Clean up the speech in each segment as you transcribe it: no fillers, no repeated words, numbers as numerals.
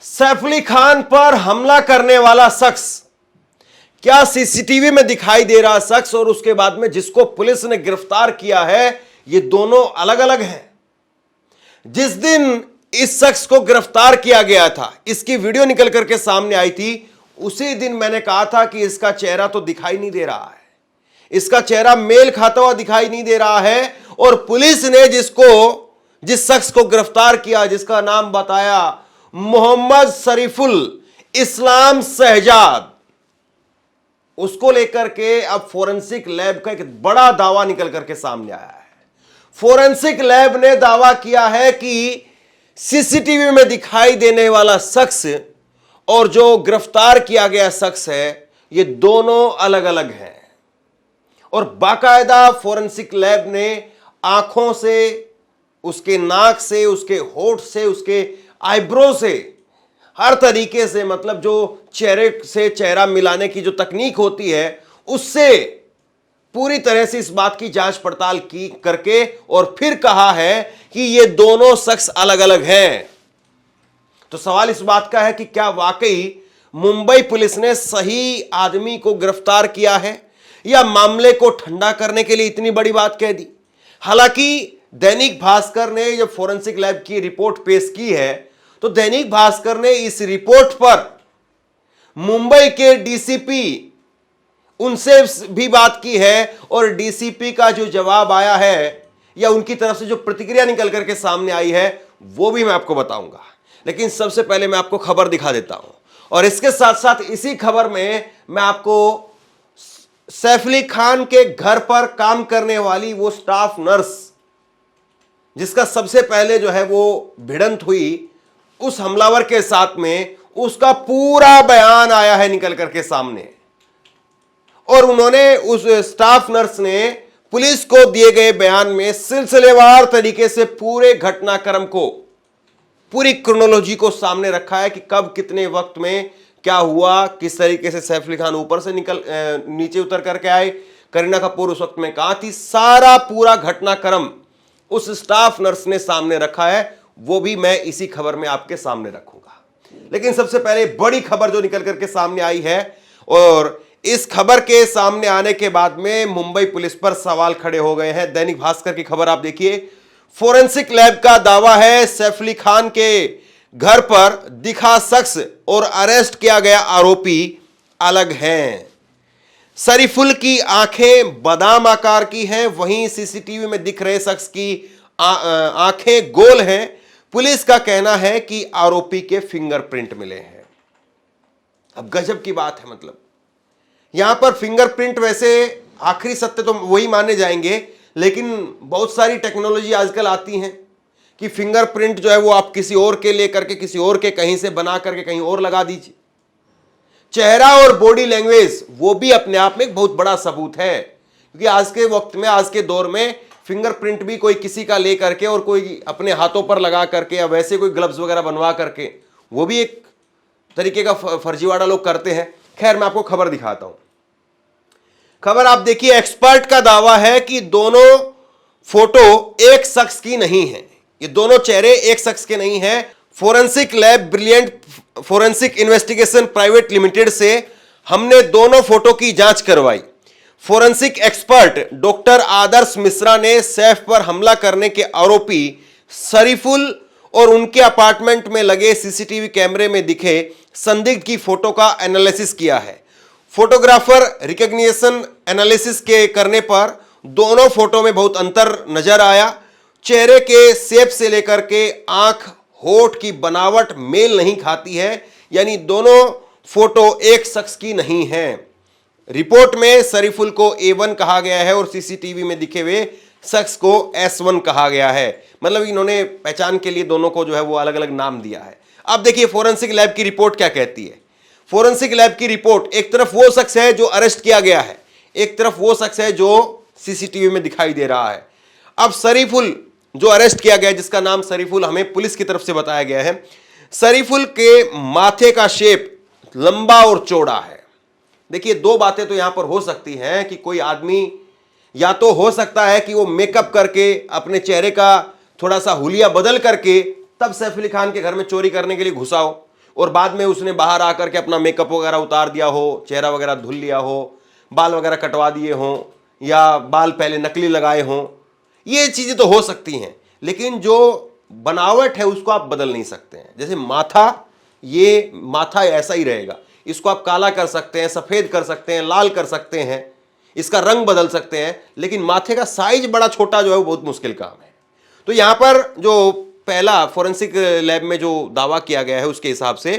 सैफ अली खान पर हमला करने वाला शख्स क्या सीसीटीवी में दिखाई दे रहा शख्स और उसके बाद में जिसको पुलिस ने गिरफ्तार किया है, ये दोनों अलग अलग हैं। जिस दिन इस शख्स को गिरफ्तार किया गया था, इसकी वीडियो निकल करके सामने आई थी, उसी दिन मैंने कहा था कि इसका चेहरा तो दिखाई नहीं दे रहा है, इसका चेहरा मेल खाता हुआ दिखाई नहीं दे रहा है। और पुलिस ने जिस शख्स को गिरफ्तार किया, जिसका नाम बताया मोहम्मद शरीफुल इस्लाम शहजाद, उसको लेकर के अब फोरेंसिक लैब का एक बड़ा दावा निकल करके सामने आया है। फोरेंसिक लैब ने दावा किया है कि सीसीटीवी में दिखाई देने वाला शख्स और जो गिरफ्तार किया गया शख्स है, ये दोनों अलग अलग हैं। और बाकायदा फोरेंसिक लैब ने आंखों से, उसके नाक से, उसके होठ से, उसके आईब्रो से, हर तरीके से, मतलब जो चेहरे से चेहरा मिलाने की जो तकनीक होती है, उससे पूरी तरह से इस बात की जांच पड़ताल की करके और फिर कहा है कि ये दोनों शख्स अलग अलग हैं। तो सवाल इस बात का है कि क्या वाकई मुंबई पुलिस ने सही आदमी को गिरफ्तार किया है या मामले को ठंडा करने के लिए इतनी बड़ी बात कह दी। हालांकि दैनिक भास्कर ने जब फोरेंसिक लैब की रिपोर्ट पेश की है, तो दैनिक भास्कर ने इस रिपोर्ट पर मुंबई के डीसीपी, उनसे भी बात की है और डीसीपी का जो जवाब आया है या उनकी तरफ से जो प्रतिक्रिया निकल करके सामने आई है, वो भी मैं आपको बताऊंगा। लेकिन सबसे पहले मैं आपको खबर दिखा देता हूं और इसके साथ साथ इसी खबर में मैं आपको सैफ अली खान के घर पर काम करने वाली वो स्टाफ नर्स, जिसका सबसे पहले जो है वो भिड़ंत हुई उस हमलावर के साथ में, उसका पूरा बयान आया है निकल करके सामने। और उन्होंने, उस स्टाफ नर्स ने पुलिस को दिए गए बयान में सिलसिलेवार तरीके से पूरे घटनाक्रम को, पूरी क्रोनोलॉजी को सामने रखा है कि कब कितने वक्त में क्या हुआ, किस तरीके से सैफ अली खान ऊपर से नीचे उतर करके आए, करीना कपूर उस वक्त में कहां थी, सारा पूरा घटनाक्रम उस स्टाफ नर्स ने सामने रखा है। वो भी मैं इसी खबर में आपके सामने रखूंगा। लेकिन सबसे पहले बड़ी खबर जो निकल करके सामने आई है, और इस खबर के सामने आने के बाद में मुंबई पुलिस पर सवाल खड़े हो गए हैं। दैनिक भास्कर की खबर आप देखिए, फोरेंसिक लैब का दावा है सैफ अली खान के घर पर दिखा शख्स और अरेस्ट किया गया आरोपी अलग हैं। शरीफुल की आंखें बादाम आकार की हैं, वहीं सीसीटीवी में दिख रहे शख्स की आंखें गोल हैं। पुलिस का कहना है कि आरोपी के फिंगरप्रिंट मिले हैं। अब गजब की बात है, मतलब यहां पर फिंगरप्रिंट, वैसे आखिरी सत्य तो वही माने जाएंगे, लेकिन बहुत सारी टेक्नोलॉजी आजकल आती हैं कि फिंगरप्रिंट जो है वो आप किसी और के ले करके, किसी और के कहीं से बना करके कहीं और लगा दीजिए। चेहरा और बॉडी लैंग्वेज वो भी अपने आप में एक बहुत बड़ा सबूत है, क्योंकि आज के वक्त में, आज के दौर में फिंगरप्रिंट भी कोई किसी का ले करके और कोई अपने हाथों पर लगा करके या वैसे कोई ग्लव्स वगैरह बनवा करके, वो भी एक तरीके का फर्जीवाड़ा लोग करते हैं। खैर, मैं आपको खबर दिखाता हूं। खबर आप देखिए, एक्सपर्ट का दावा है कि दोनों फोटो एक शख्स की नहीं है, ये दोनों चेहरे एक शख्स के नहीं हैं। Forensic lab brilliant forensic investigation private limited से हमने दोनों फोटो की जांच करवाई। फोरेंसिक एक्सपर्ट डॉक्टर आदर्श मिश्रा ने सैफ पर हमला करने के आरोपी शरीफुल और उनके अपार्टमेंट में लगे सीसीटीवी कैमरे में दिखे संदिग्ध की फोटो का एनालिसिस किया है। फोटोग्राफर रिकॉग्निशन एनालिसिस के करने पर दोनों फोटो में बहुत अंतर नजर आया। चेहरे के शेप से लेकर के आंख, होठ की बनावट मेल नहीं खाती है, यानी दोनों फोटो एक शख्स की नहीं है। रिपोर्ट में शरीफुल को A1 कहा गया है और सीसीटीवी में दिखे हुए शख्स को S1 कहा गया है। मतलब इन्होंने पहचान के लिए दोनों को जो है वो अलग अलग नाम दिया है। अब देखिए फोरेंसिक लैब की रिपोर्ट क्या कहती है। फोरेंसिक लैब की रिपोर्ट, एक तरफ वो शख्स है जो अरेस्ट किया गया है, एक तरफ वो शख्स है जो सीसीटीवी में दिखाई दे रहा है। अब शरीफुल जो अरेस्ट किया गया, जिसका नाम शरीफुल हमें पुलिस की तरफ से बताया गया है, शरीफुल के माथे का शेप लंबा और चौड़ा है। देखिए, दो बातें तो यहां पर हो सकती हैं कि कोई आदमी, या तो हो सकता है कि वो मेकअप करके अपने चेहरे का थोड़ा सा हुलिया बदल करके तब सैफ अली खान के घर में चोरी करने के लिए घुसा हो, और बाद में उसने बाहर आकर के अपना मेकअप वगैरह उतार दिया हो, चेहरा वगैरह धुल लिया हो, बाल वगैरह कटवा दिए हों, या बाल पहले नकली लगाए हों, ये चीज़ें तो हो सकती हैं, लेकिन जो बनावट है उसको आप बदल नहीं सकते हैं। जैसे माथा, ये माथा ऐसा ही रहेगा, इसको आप काला कर सकते हैं, सफ़ेद कर सकते हैं, लाल कर सकते हैं, इसका रंग बदल सकते हैं, लेकिन माथे का साइज बड़ा छोटा जो है वो बहुत मुश्किल काम है। तो यहाँ पर जो पहला फोरेंसिक लैब में जो दावा किया गया है उसके हिसाब से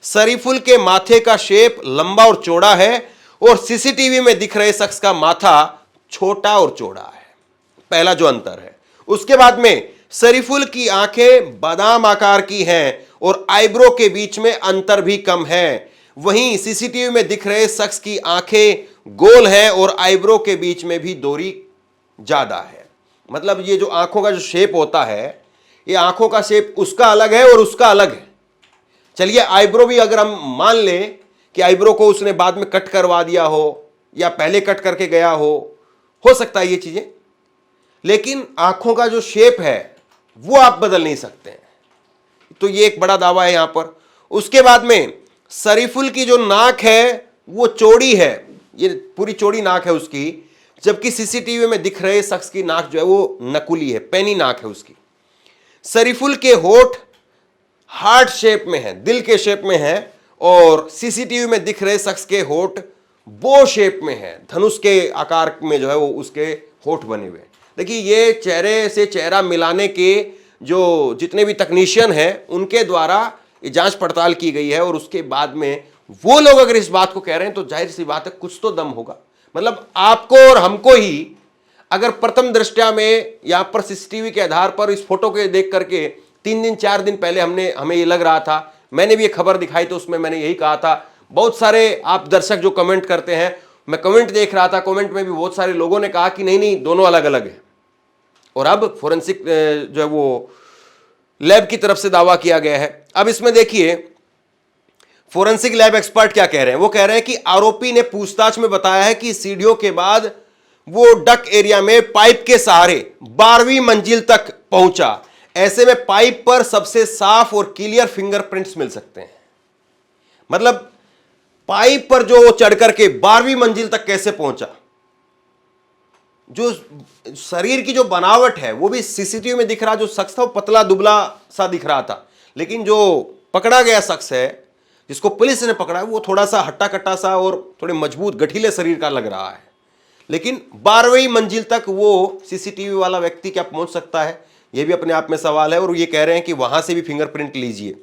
शरीफुल के माथे का शेप लंबा और चौड़ा है और सीसीटीवी में दिख रहे शख्स का माथा छोटा और चौड़ा है, पहला जो अंतर है। उसके बाद में शरीफुल की आंखें बादाम आकार की हैं और आईब्रो के बीच में अंतर भी कम है। वहीं सीसीटीवी में दिख रहे शख्स की आंखें गोल हैं और आईब्रो के बीच में भी दूरी ज्यादा है। मतलब ये जो आंखों का जो शेप होता है, ये आंखों का शेप उसका अलग है और उसका अलग है। चलिए आईब्रो भी अगर हम मान लें कि आईब्रो को उसने बाद में कट करवा दिया हो या पहले कट करके गया हो सकता है ये चीजें, लेकिन आंखों का जो शेप है वो आप बदल नहीं सकते हैं। तो ये एक बड़ा दावा है यहां पर। उसके बाद में शरीफुल की जो नाक है वो चौड़ी है, ये पूरी चौड़ी नाक है उसकी, जबकि सीसीटीवी में दिख रहे शख्स की नाक जो है वो नकुली है, पैनी नाक है उसकी। शरीफुल के होठ हार्ट शेप में है, दिल के शेप में है, और सीसीटीवी में दिख रहे शख्स के होठ बो शेप में है, धनुष के आकार में जो है वो उसके होठ बने हुए। देखिए ये चेहरे से चेहरा मिलाने के जो जितने भी तकनीशियन हैं उनके द्वारा ये जांच पड़ताल की गई है, और उसके बाद में वो लोग अगर इस बात को कह रहे हैं तो जाहिर सी बात है कुछ तो दम होगा। मतलब आपको और हमको ही अगर प्रथम दृष्टया में यहाँ पर सीसीटीवी के आधार पर इस फोटो के देख करके 3 दिन 4 दिन पहले हमें ये लग रहा था, मैंने भी एक खबर दिखाई तो उसमें मैंने यही कहा था। बहुत सारे आप दर्शक जो कमेंट करते हैं, मैं कमेंट देख रहा था, कमेंट में भी बहुत सारे लोगों ने कहा कि नहीं दोनों अलग अलग है। और अब फोरेंसिक जो है वो लैब की तरफ से दावा किया गया है। अब इसमें देखिए फोरेंसिक लैब एक्सपर्ट क्या कह रहे हैं। वो कह रहे हैं कि आरोपी ने पूछताछ में बताया है कि सीढ़ियों के बाद वो डक एरिया में पाइप के सहारे 12वीं मंजिल तक पहुंचा। ऐसे में पाइप पर सबसे साफ और क्लियर फिंगरप्रिंट्स मिल सकते हैं। मतलब पाइप पर जो चढ़ करके 12वीं मंजिल तक कैसे पहुंचा, जो शरीर की जो बनावट है वो भी सीसीटीवी में दिख रहा, जो शख्स था वो पतला दुबला सा दिख रहा था, लेकिन जो पकड़ा गया शख्स है जिसको पुलिस ने पकड़ा है वो थोड़ा सा हट्टा कट्टा सा और थोड़े मजबूत गठीले शरीर का लग रहा है। लेकिन 12वीं मंजिल तक वो सीसीटीवी वाला व्यक्ति क्या पहुंच सकता है, ये भी अपने आप में सवाल है। और ये कह रहे हैं कि वहां से भी फिंगरप्रिंट लीजिए।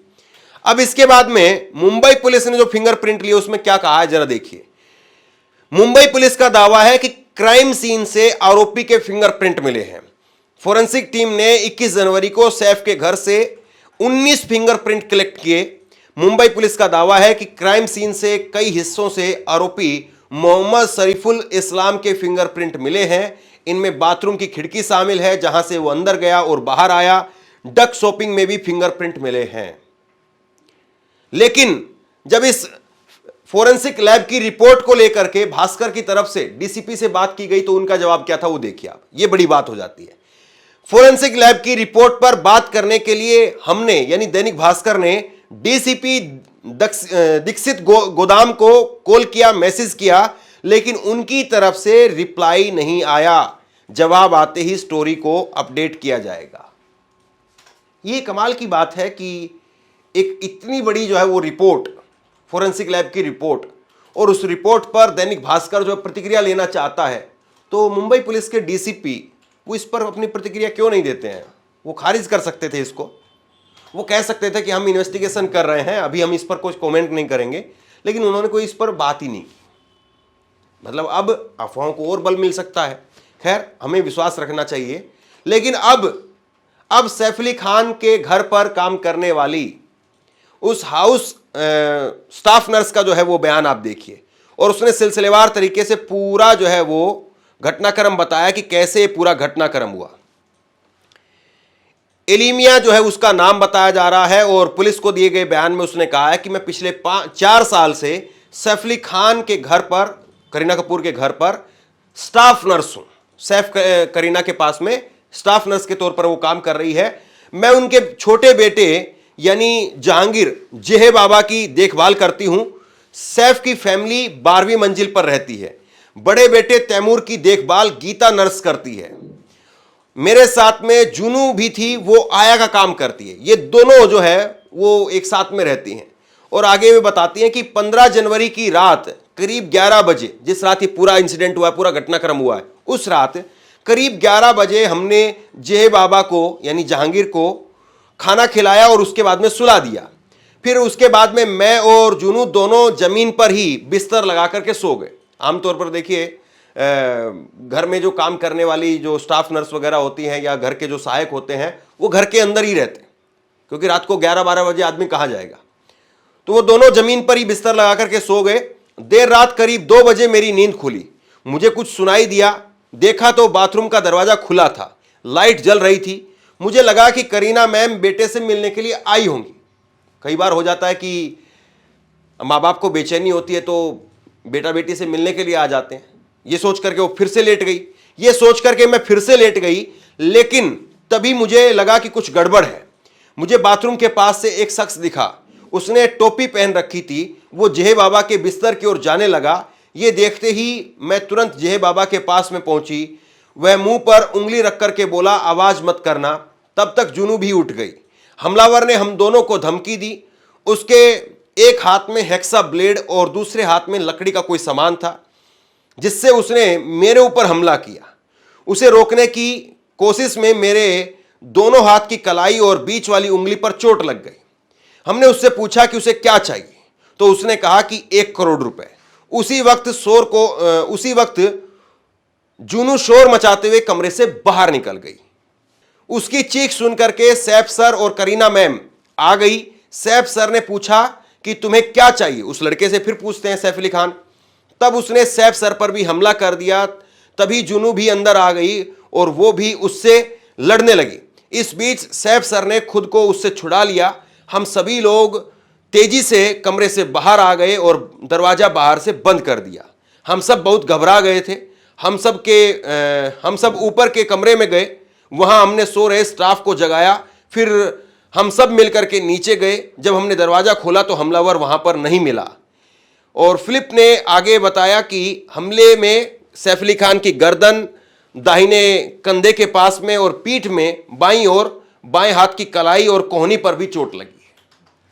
अब इसके बाद में मुंबई पुलिस ने जो फिंगरप्रिंट लिए उसमें क्या कहा है जरा देखिए। मुंबई पुलिस का दावा है कि क्राइम सीन से आरोपी के फिंगरप्रिंट मिले हैं। फोरेंसिक टीम ने 21 जनवरी को सैफ के घर से 19 फिंगरप्रिंट कलेक्ट किए। मुंबई पुलिस का दावा है कि क्राइम सीन से कई हिस्सों से आरोपी मोहम्मद शरीफुल इस्लाम के फिंगरप्रिंट मिले हैं। इनमें बाथरूम की खिड़की शामिल है जहां से वो अंदर गया और बाहर आया। डक शॉपिंग में भी फिंगरप्रिंट मिले हैं। लेकिन जब इस फोरेंसिक लैब की रिपोर्ट को लेकर के भास्कर की तरफ से डीसीपी से बात की गई तो उनका जवाब क्या था वो देखिए आप। ये बड़ी बात हो जाती है। फोरेंसिक लैब की रिपोर्ट पर बात करने के लिए हमने यानी दैनिक भास्कर ने डीसीपी दीक्षित गोदाम को कॉल किया, मैसेज किया, लेकिन उनकी तरफ से रिप्लाई नहीं आया। जवाब आते ही स्टोरी को अपडेट किया जाएगा। ये कमाल की बात है कि एक इतनी बड़ी जो है वो रिपोर्ट, फोरेंसिक लैब की रिपोर्ट, और उस रिपोर्ट पर दैनिक भास्कर जो प्रतिक्रिया लेना चाहता है तो मुंबई पुलिस के डीसीपी वो इस पर अपनी प्रतिक्रिया क्यों नहीं देते हैं। वो खारिज कर सकते थे इसको, वो कह सकते थे कि हम इन्वेस्टिगेशन कर रहे हैं, अभी हम इस पर कुछ कमेंट नहीं करेंगे, लेकिन उन्होंने कोई इस पर बात ही नहीं की। मतलब अब अफवाहों को और बल मिल सकता है। खैर हमें विश्वास रखना चाहिए। लेकिन अब सैफ अली खान के घर पर काम करने वाली उस हाउस स्टाफ नर्स का जो है वो बयान आप देखिए, और उसने सिलसिलेवार तरीके से पूरा जो है वो घटनाक्रम बताया कि कैसे पूरा घटनाक्रम हुआ। एलिमिया जो है उसका नाम बताया जा रहा है, और पुलिस को दिए गए बयान में उसने कहा है कि मैं पिछले 4 साल से सैफ अली खान के घर पर, करीना कपूर के घर पर स्टाफ नर्स हूं। सैफ करीना के पास में स्टाफ नर्स के तौर पर वो काम कर रही है। मैं उनके छोटे बेटे यानी जहांगीर जेहे बाबा की देखभाल करती हूं। सैफ की फैमिली 12वीं मंजिल पर रहती है। बड़े बेटे तैमूर की देखभाल गीता नर्स करती है। मेरे साथ में जुनू भी थी, वो आया का काम करती है। ये दोनों जो है वो एक साथ में रहती हैं। और आगे वे बताती हैं कि 15 जनवरी की रात करीब 11 बजे, जिस रात ये पूरा इंसिडेंट हुआ है, पूरा घटनाक्रम हुआ है, उस रात करीब 11 बजे हमने जेहे बाबा को यानी जहांगीर को खाना खिलाया और उसके बाद में सुला दिया। फिर उसके बाद में मैं और जुनू दोनों जमीन पर ही बिस्तर लगा करके सो गए। आमतौर पर देखिए घर में जो काम करने वाली जो स्टाफ नर्स वगैरह होती हैं या घर के जो सहायक होते हैं वो घर के अंदर ही रहते हैं, क्योंकि रात को 11-12 बजे आदमी कहाँ जाएगा। तो वो दोनों जमीन पर ही बिस्तर लगा करके सो गए। देर रात करीब 2 बजे मेरी नींद खुली। मुझे कुछ सुनाई दिया। देखा तो बाथरूम का दरवाजा खुला था, लाइट जल रही थी। मुझे लगा कि करीना मैम बेटे से मिलने के लिए आई होंगी। कई बार हो जाता है कि माँ बाप को बेचैनी होती है तो बेटा बेटी से मिलने के लिए आ जाते हैं। ये सोच करके वो फिर से लेट गई। ये सोच करके मैं फिर से लेट गई, लेकिन तभी मुझे लगा कि कुछ गड़बड़ है। मुझे बाथरूम के पास से एक शख्स दिखा। उसने टोपी पहन रखी थी। वो जेहे बाबा के बिस्तर की ओर जाने लगा। ये देखते ही मैं तुरंत जेहे बाबा के पास में पहुंची। वह मुंह पर उंगली रख करके बोला, आवाज मत करना। तब तक जुनू भी उठ गई। हमलावर ने हम दोनों को धमकी दी। उसके एक हाथ में हेक्सा ब्लेड और दूसरे हाथ में लकड़ी का कोई सामान था, जिससे उसने मेरे ऊपर हमला किया। उसे रोकने की कोशिश में मेरे दोनों हाथ की कलाई और बीच वाली उंगली पर चोट लग गई। हमने उससे पूछा कि उसे क्या चाहिए, तो उसने कहा कि 1 करोड़ रुपए। उसी वक्त जुनू शोर मचाते हुए कमरे से बाहर निकल गई। उसकी चीख सुनकर के सैफ सर और करीना मैम आ गई। सैफ सर ने पूछा कि तुम्हें क्या चाहिए। उस लड़के से फिर पूछते हैं सैफ अली खान। तब उसने सैफ सर पर भी हमला कर दिया। तभी जुनू भी अंदर आ गई और वो भी उससे लड़ने लगी। इस बीच सैफ सर ने खुद को उससे छुड़ा लिया। हम सभी लोग तेजी से कमरे से बाहर आ गए और दरवाजा बाहर से बंद कर दिया। हम सब बहुत घबरा गए थे। हम सब ऊपर के कमरे में गए। वहां हमने सो रहे स्टाफ को जगाया। फिर हम सब मिलकर के नीचे गए। जब हमने दरवाजा खोला तो हमलावर वहां पर नहीं मिला। और फिलिप ने आगे बताया कि हमले में सैफ अली खान की गर्दन, दाहिने कंधे के पास में और पीठ में बाईं और बाएं हाथ की कलाई और कोहनी पर भी चोट लगी।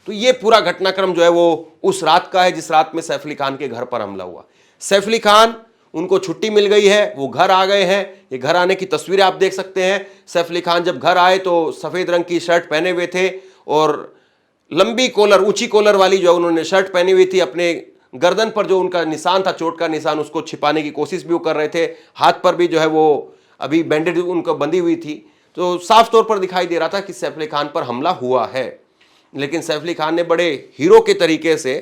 तो ये पूरा घटनाक्रम जो है वो उस रात का है जिस रात में सैफ अली खान के घर पर हमला हुआ। सैफ अली खान, उनको छुट्टी मिल गई है, वो घर आ गए हैं। ये घर आने की तस्वीरें आप देख सकते हैं। सैफ अली खान जब घर आए तो सफेद रंग की शर्ट पहने हुए थे और लंबी कॉलर, ऊंची कॉलर वाली जो उन्होंने शर्ट पहनी हुई थी। अपने गर्दन पर जो उनका निशान था, चोट का निशान, उसको छिपाने की कोशिश भी वो कर रहे थे। हाथ पर भी जो है वो अभी बैंडेज उनको बंधी हुई थी। तो साफ तौर पर दिखाई दे रहा था कि सैफ अली खान पर हमला हुआ है। लेकिन सैफ अली खान ने बड़े हीरो के तरीके से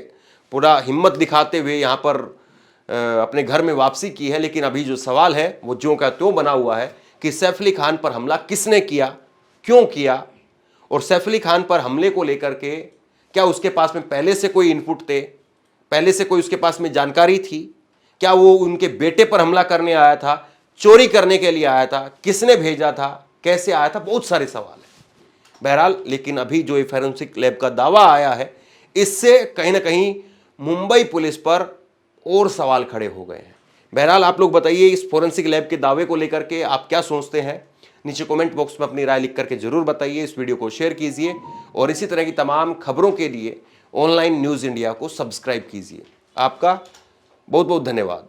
पूरा हिम्मत दिखाते हुए यहाँ पर अपने घर में वापसी की है। लेकिन अभी जो सवाल है वो ज्यों का त्यों बना हुआ है कि सैफ अली खान पर हमला किसने किया, क्यों किया, और सैफ अली खान पर हमले को लेकर के क्या उसके पास में पहले से कोई इनपुट थे, पहले से कोई उसके पास में जानकारी थी, क्या वो उनके बेटे पर हमला करने आया था, चोरी करने के लिए आया था, किसने भेजा था, कैसे आया था, बहुत सारे सवाल हैं। बहरहाल, लेकिन अभी जो ये फॉरेंसिक लैब का दावा आया है, इससे कहीं ना कहीं मुंबई पुलिस पर और सवाल खड़े हो गए हैं। बहरहाल, आप लोग बताइए इस फॉरेंसिक लैब के दावे को लेकर के आप क्या सोचते हैं। नीचे कमेंट बॉक्स में अपनी राय लिख करके जरूर बताइए। इस वीडियो को शेयर कीजिए और इसी तरह की तमाम खबरों के लिए ऑनलाइन न्यूज़ इंडिया को सब्सक्राइब कीजिए। आपका बहुत बहुत धन्यवाद।